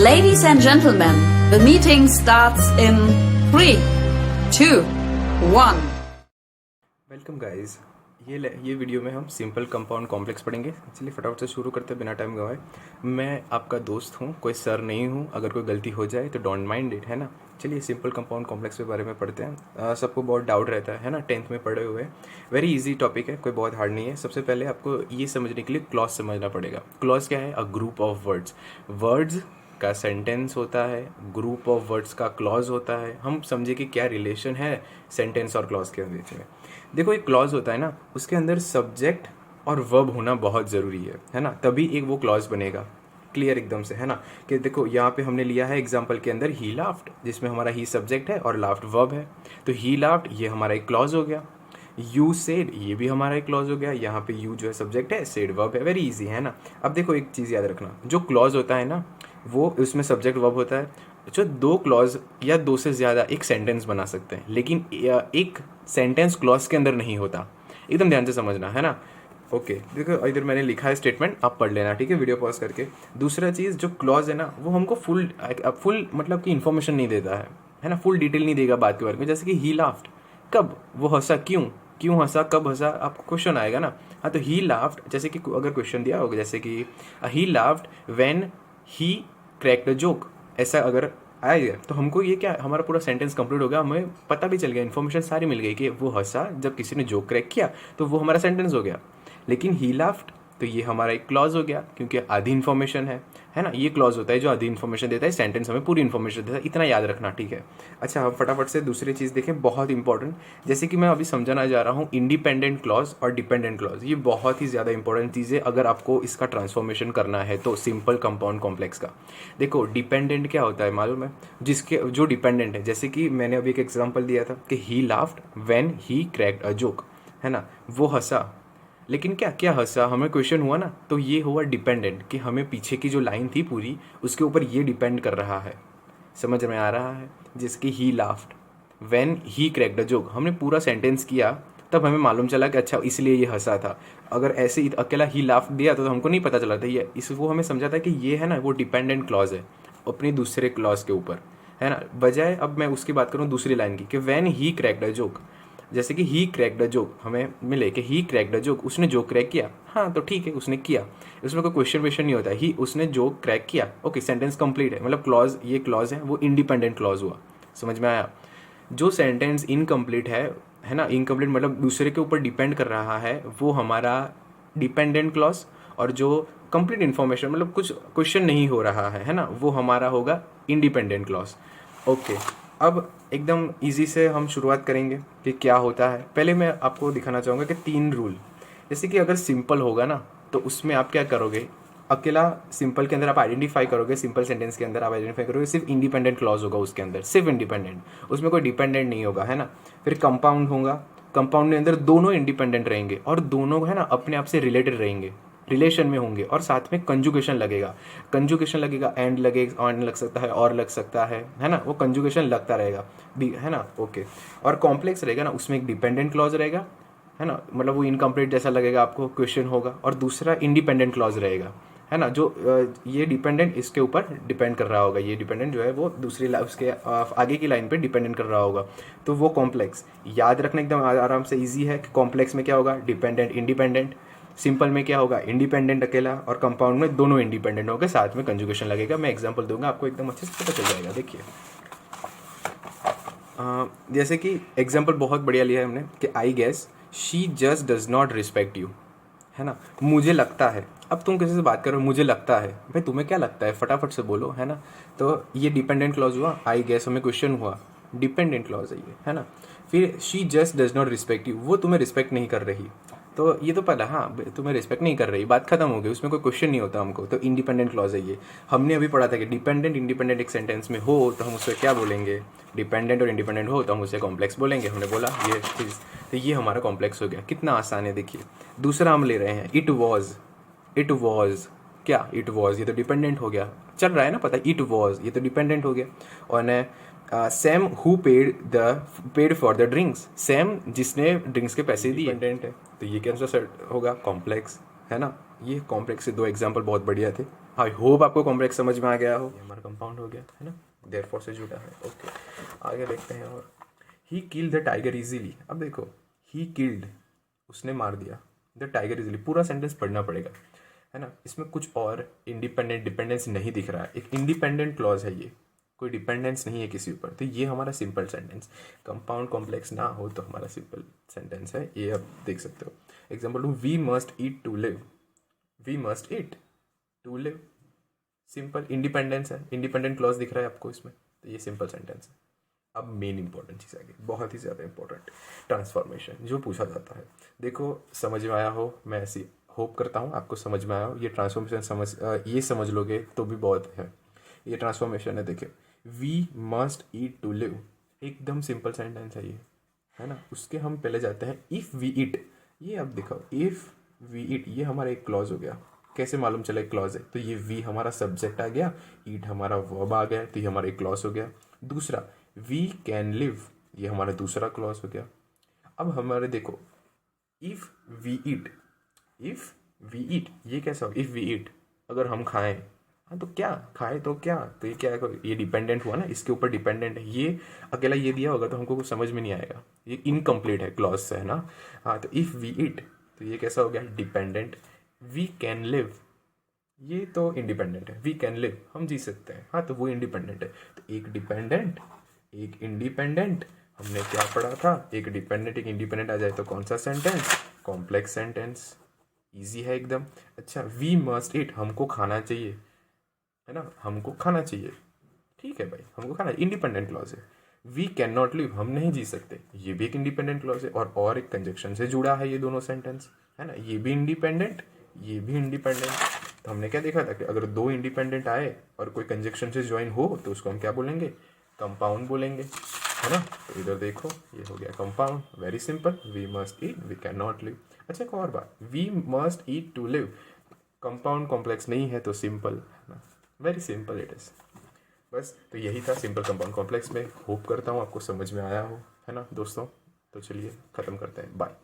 Ladies and gentlemen, the meeting starts in 3, 2, 1. Welcome guys. ये video में हम simple compound complex पढ़ेंगे। चलिए फटाफट से शुरू करते हैं बिना टाइम गवाए। मैं आपका दोस्त हूँ, कोई सर नहीं हूँ। अगर कोई गलती हो जाए तो डोंट माइंड इट, है ना। चलिए सिंपल कंपाउंड कॉम्प्लेक्स के बारे में पढ़ते हैं। सबको बहुत डाउट रहता है ना, 10th में पढ़े हुए। वेरी इजी टॉपिक है, कोई बहुत हार्ड नहीं है। सबसे पहले आपको ये समझने के लिए क्लॉज समझना पड़ेगा। क्लॉज क्या है? अ ग्रुप ऑफ वर्ड्स का सेंटेंस होता है, ग्रुप ऑफ वर्ड्स का क्लॉज होता है। हम समझे कि क्या रिलेशन है सेंटेंस और क्लॉज के बीच में। देखो, एक क्लॉज होता है ना, उसके अंदर सब्जेक्ट और वर्ब होना बहुत ज़रूरी है ना, तभी एक वो क्लॉज बनेगा। क्लियर एकदम से, है ना। कि देखो यहाँ पे हमने लिया है एग्जाम्पल के अंदर ही लाफ्ड, जिसमें हमारा ही सब्जेक्ट है और लाफ्ड वर्ब है। तो ही लाफ्ड ये हमारा एक क्लॉज हो गया। यू सेड ये भी हमारा एक क्लॉज हो गया। यहाँ पे यू जो है सब्जेक्ट है, सेड वर्ब है। वेरी इजी है ना। अब देखो एक चीज़ याद रखना, जो क्लॉज होता है ना वो उसमें सब्जेक्ट वर्ब होता है। जो दो क्लॉज या दो से ज़्यादा एक सेंटेंस बना सकते हैं, लेकिन एक सेंटेंस क्लॉज के अंदर नहीं होता। एकदम ध्यान से समझना, है ना। ओके, देखो इधर मैंने लिखा है स्टेटमेंट, आप पढ़ लेना, ठीक है, वीडियो पॉज करके। दूसरा चीज़, जो क्लॉज है ना वो हमको फुल मतलब कि इन्फॉर्मेशन नहीं देता है ना, फुल डिटेल नहीं देगा बात के बारे में। जैसे कि ही लाफ्ड, कब वो हंसा, क्यों हंसा, कब हंसा, आपको क्वेश्चन आएगा ना। हाँ, तो ही लाफ्ड, जैसे कि अगर क्वेश्चन दिया होगा जैसे कि ही laughed when he cracked a joke, ऐसा अगर आएगा तो हमको ये क्या, हमारा पूरा सेंटेंस कंप्लीट हो गया। हमें पता भी चल गया, इन्फॉर्मेशन सारी मिल गई कि वो हंसा जब किसी ने जोक क्रैक किया, तो वो हमारा सेंटेंस हो गया। लेकिन ही लाफ्ड तो ये हमारा एक क्लॉज हो गया, क्योंकि आधी इन्फॉर्मेशन है ना। ये क्लॉज होता है जो आधी इन्फॉर्मेशन देता है, सेंटेंस हमें पूरी इन्फॉर्मेशन देता है। इतना याद रखना, ठीक है। अच्छा, हम फटाफट से दूसरी चीज़ देखें, बहुत इंपॉर्टेंट। जैसे कि मैं अभी समझाना जा रहा हूँ इंडिपेंडेंट क्लॉज और डिपेंडेंट क्लॉज। ये बहुत ही ज़्यादा इंपॉर्टेंट चीज़ है अगर आपको इसका ट्रांसफॉर्मेशन करना है तो सिंपल कंपाउंड कॉम्प्लेक्स का। देखो, डिपेंडेंट क्या होता है मालूम है? जिसके जो डिपेंडेंट है, जैसे कि मैंने अभी एक एग्जाम्पल दिया था कि ही laughed when he cracked a joke, है ना, वो हंसा। लेकिन क्या क्या हंसा, हमें क्वेश्चन हुआ ना, तो ये हुआ डिपेंडेंट, कि हमें पीछे की जो लाइन थी पूरी उसके ऊपर ये डिपेंड कर रहा है। समझ में आ रहा है? जिसकी ही laughed when he cracked a joke, हमने पूरा सेंटेंस किया तब हमें मालूम चला कि अच्छा इसलिए ये हंसा था। अगर ऐसे ही अकेला ही लाफ्ड दिया तो हमको नहीं पता चला था। ये इस वो हमें समझा था कि ये है ना वो डिपेंडेंट क्लॉज है अपनी दूसरे क्लॉज के ऊपर, है ना। बजाय अब मैं उसकी बात करूँ दूसरी लाइन की, कि when he cracked a joke, जैसे कि ही क्रैक्ड अ जोक हमें मिले कि ही क्रैक्ड अ जोक, उसने जोक क्रैक किया। हाँ, तो ठीक है, उसने किया, इसमें कोई क्वेश्चन वेश्चन नहीं होता है। ही उसने जोक क्रैक किया, ओके, सेंटेंस कंप्लीट है। मतलब क्लॉज, ये क्लॉज है वो इंडिपेंडेंट क्लॉज हुआ। समझ में आया? जो सेंटेंस इनकम्प्लीट है ना, इनकम्प्लीट मतलब दूसरे के ऊपर डिपेंड कर रहा है, वो हमारा डिपेंडेंट क्लॉज। और जो कंप्लीट इन्फॉर्मेशन मतलब कुछ क्वेश्चन नहीं हो रहा है ना, वो हमारा होगा इंडिपेंडेंट क्लॉज। ओके, अब एकदम इजी से हम शुरुआत करेंगे कि क्या होता है। पहले मैं आपको दिखाना चाहूँगा कि 3 रूल। जैसे कि अगर सिंपल होगा ना तो उसमें आप क्या करोगे, अकेला सिंपल के अंदर आप आइडेंटिफाई करोगे, सिंपल सेंटेंस के अंदर आप आइडेंटिफाई करोगे सिर्फ इंडिपेंडेंट क्लॉज होगा उसके अंदर, सिर्फ इंडिपेंडेंट, उसमें कोई डिपेंडेंट नहीं होगा, है ना। फिर कंपाउंड होगा, कंपाउंड के अंदर दोनों इंडिपेंडेंट रहेंगे और दोनों है ना अपने आप से रिलेटेड रहेंगे, रिलेशन में होंगे, और साथ में कंजुगेशन लगेगा। कंजुगेशन लगेगा, एंड लगेगा, एंड लग सकता है, और लग सकता है ना, वो कंजुगेशन लगता रहेगा, है ना। ओके, और कॉम्प्लेक्स रहेगा ना, उसमें एक डिपेंडेंट क्लॉज रहेगा, है ना, मतलब वो इनकम्प्लीट जैसा लगेगा आपको, क्वेश्चन होगा। और दूसरा इंडिपेंडेंट क्लॉज रहेगा, है ना, जो ये डिपेंडेंट इसके ऊपर डिपेंड कर रहा होगा, ये डिपेंडेंट जो है वो दूसरी उसके आगे की लाइन पे डिपेंडेंट कर रहा होगा, तो वो कॉम्प्लेक्स। याद रखना एकदम आराम से, इजी है कि कॉम्प्लेक्स में क्या होगा, डिपेंडेंट इंडिपेंडेंट। सिंपल में क्या होगा, इंडिपेंडेंट अकेला, और कंपाउंड में दोनों इंडिपेंडेंट होंगे, साथ में कंजुगेशन लगेगा। मैं एग्जांपल दूंगा आपको, एकदम अच्छे से पता चल जाएगा। देखिए जैसे कि एग्जांपल बहुत बढ़िया लिया है हमने कि I guess she just does not respect you, है ना। मुझे लगता है, अब तुम किसी से बात करो, मुझे लगता है, भाई तुम्हें क्या लगता है, फटाफट से बोलो, है ना। तो ये डिपेंडेंट क्लॉज हुआ, आई गेस हमें क्वेश्चन हुआ, डिपेंडेंट क्लॉज है ये, है ना। फिर she just does not respect you, वो तुम्हें रिस्पेक्ट नहीं कर रही, तो ये तो पहला, हाँ तुम्हें रिस्पेक्ट नहीं कर रही, बात खत्म हो गई, उसमें कोई क्वेश्चन नहीं होता हमको, तो इंडिपेंडेंट क्लॉज है ये। हमने अभी पढ़ा था कि डिपेंडेंट इंडिपेंडेंट एक सेंटेंस में हो तो हम उससे क्या बोलेंगे, डिपेंडेंट और इंडिपेंडेंट हो तो हम उसे कॉम्प्लेक्स बोलेंगे, हमने बोला ये चीज़। तो ये हमारा कॉम्प्लेक्स हो गया, कितना आसान है देखिए। दूसरा हम ले रहे हैं इट वॉज क्या, इट वॉज, ये तो डिपेंडेंट हो गया, चल रहा है ना पता, इट वॉज ये तो डिपेंडेंट हो गया। और Sam who paid for the drinks, Sam जिसने ड्रिंक्स के पैसे दिए, डिपेंडेंट है, तो ये कैंसर सेट होगा, कॉम्प्लेक्स, है ना। ये कॉम्प्लेक्स से 2 एग्जाम्पल बहुत बढ़िया थे। आई होप आपको कॉम्प्लेक्स समझ में आ गया हो। ये हमारा कंपाउंड हो गया है ना, देयरफॉर से जुड़ा है। ओके, आगे देखते हैं। और he killed the tiger easily. अब देखो, ही किल्ड, उसने मार दिया, द टाइगर इजीली, पूरा सेंटेंस पढ़ना पड़ेगा है ना। इसमें कुछ और इंडिपेंडेंट डिपेंडेंस नहीं दिख रहा है, एक इंडिपेंडेंट क्लॉज है ये, कोई डिपेंडेंस नहीं है किसी ऊपर, तो ये हमारा सिंपल सेंटेंस। कंपाउंड कॉम्प्लेक्स ना हो तो हमारा सिंपल सेंटेंस है ये, आप देख सकते हो। Example two, we must eat to live, we must eat to live, simple independence है, इंडिपेंडेंट क्लॉज दिख रहा है आपको इसमें, तो ये सिंपल सेंटेंस है। अब मेन इंपॉर्टेंट चीज़ आ गई, बहुत ही ज़्यादा इंपॉर्टेंट, ट्रांसफॉर्मेशन, जो पूछा जाता है। देखो समझ में आया हो, मैं ऐसी होप करता हूँ आपको समझ में आया हो। ये ट्रांसफॉर्मेशन ये समझ लोगे तो भी बहुत है। ये ट्रांसफॉर्मेशन है, देखिए, we must eat to live, एकदम सिंपल सेंटेंस है ये, है ना। उसके हम पहले जाते हैं इफ़ वी ईट, ये अब देखो, इफ़ वी ईट, ये हमारा एक क्लॉज हो गया। कैसे मालूम चला एक क्लॉज है, तो ये वी हमारा सब्जेक्ट आ गया, ईट हमारा वर्ब आ गया, तो ये हमारा एक क्लॉज हो गया। दूसरा, वी कैन लिव, ये हमारा दूसरा क्लॉज हो गया। अब हमारे देखो, if we eat, if we eat, ये कैसा हो, इफ़ वी ईट, अगर हम खाएं, हाँ तो क्या खाए, तो क्या, तो ये क्या है, ये डिपेंडेंट हुआ ना, इसके ऊपर डिपेंडेंट है। ये अकेला ये दिया होगा तो हमको कुछ समझ में नहीं आएगा, ये इनकम्प्लीट है क्लॉज से, है ना। हाँ, तो इफ़ वी ईट, तो ये कैसा हो गया, डिपेंडेंट। वी कैन लिव, ये तो इंडिपेंडेंट है, वी कैन लिव, हम जी सकते हैं, हाँ तो वो इंडिपेंडेंट है। तो एक डिपेंडेंट, एक इंडिपेंडेंट, हमने क्या पढ़ा था, एक डिपेंडेंट एक इंडिपेंडेंट आ जाए तो कौन सा सेंटेंस, कॉम्प्लेक्स सेंटेंस, इजी है एकदम। अच्छा, वी मस्ट ईट, हमको खाना चाहिए, है ना, हमको खाना चाहिए, ठीक है भाई, हमको खाना, इंडिपेंडेंट क्लॉज है। वी कैन नॉट लिव, हम नहीं जी सकते, ये भी एक इंडिपेंडेंट क्लॉज है, और एक कंजक्शन से जुड़ा है ये दोनों सेंटेंस, है ना, ये भी इंडिपेंडेंट, ये भी इंडिपेंडेंट। तो हमने क्या देखा था कि अगर दो इंडिपेंडेंट आए और कोई कंजक्शन से ज्वाइन हो तो उसको हम क्या बोलेंगे, कंपाउंड बोलेंगे, है ना। तो इधर देखो, ये हो गया compound, very simple, we must eat, we can not live. अच्छा, एक और बात, वी मस्ट ईट टू लिव, कंपाउंड कॉम्प्लेक्स नहीं है तो सिंपल, है ना, वेरी सिंपल इट इज़। बस, तो यही था सिंपल कंपाउंड कॉम्प्लेक्स में। होप करता हूँ आपको समझ में आया हो, है ना दोस्तों। तो चलिए ख़त्म करते हैं, बाय।